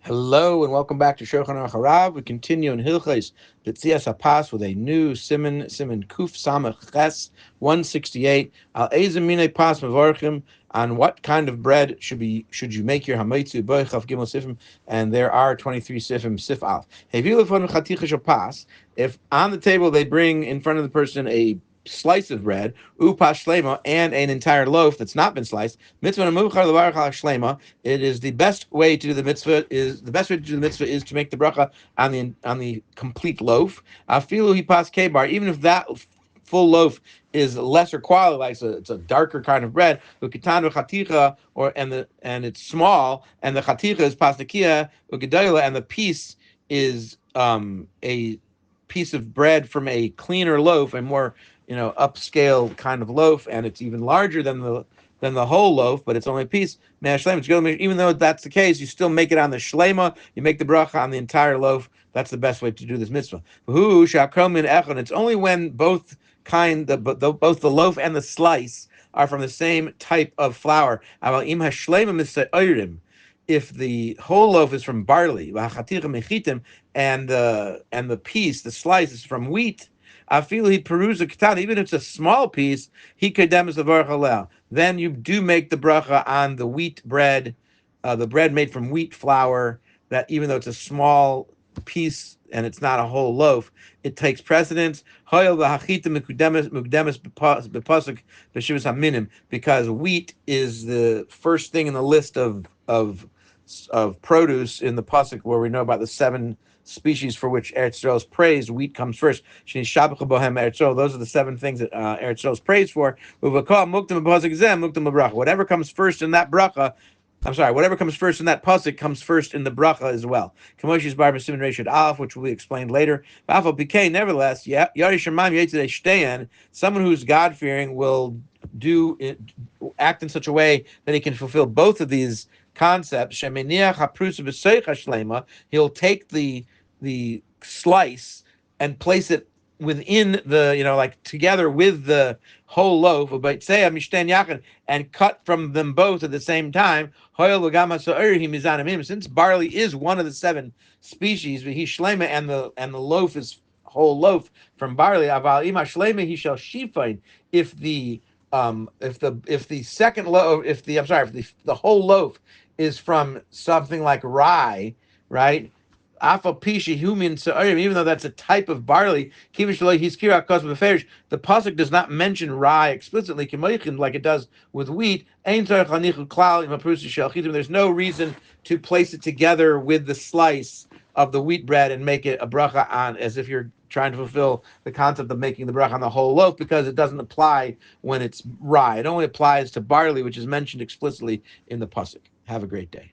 Hello and welcome back to Shulchan HaRav. We continue in Hilchos Betzias HaPas with a new Siman Kuf Samach Ches 168. Al Ezemine Pas Mevorchim. On what kind of bread should you make your HaMotzi Boichav Gimel Sifim? And there are 23 Sifim Sif Alf. If on the table they bring in front of the person a slice of bread, upas shlema, and an entire loaf that's not been sliced, mitzvah nemuchar levarach al shlema. It is the best way to do the mitzvah. Is to make the bracha on the complete loaf. Afilu hipas kebar, even if that full loaf is lesser quality, like it's a darker kind of bread. Ukitan v'chaticha, and it's small, and the chaticha is pastakia ugedola, and the piece is a piece of bread from a cleaner loaf, a more upscale kind of loaf, and it's even larger than the whole loaf, but it's only a piece. Even though that's the case, you still make it on the shlema. You make the bracha on the entire loaf. That's the best way to do this mitzvah. It's only when both both the loaf and the slice are from the same type of flour. If the whole loaf is from barley, and the slice is from wheat, even if it's a small piece, he kodemes the varach. Then you do make the bracha on the wheat bread, the bread made from wheat flour. That even though it's a small piece and it's not a whole loaf, it takes precedence. Because wheat is the first thing in the list of produce in the pasuk where we know about the seven species for which Eretz Yisrael is praised. Wheat comes first. Those are the seven things that Eretz Yisrael is praised for. Whatever comes first in that bracha, whatever comes first in that pasuk comes first in the bracha as well. Kamoshi's bar Siman Reshid Aleph, which will be explained later. Nevertheless, someone who's God fearing will act in such a way that he can fulfill both of these concepts. He'll take the slice and place it within like together with the whole loaf, and cut from them both at the same time. Since barley is one of the seven species, and the loaf is whole loaf from barley. He shall shifain. If the second loaf, if the whole loaf is from something like rye, right? Even though that's a type of barley, the pasuk does not mention rye explicitly, like it does with wheat. There's no reason to place it together with the slice of the wheat bread and make it a bracha on, as if you're trying to fulfill the concept of making the bracha on the whole loaf, because it doesn't apply when it's rye. It only applies to barley, which is mentioned explicitly in the pasuk. Have a great day.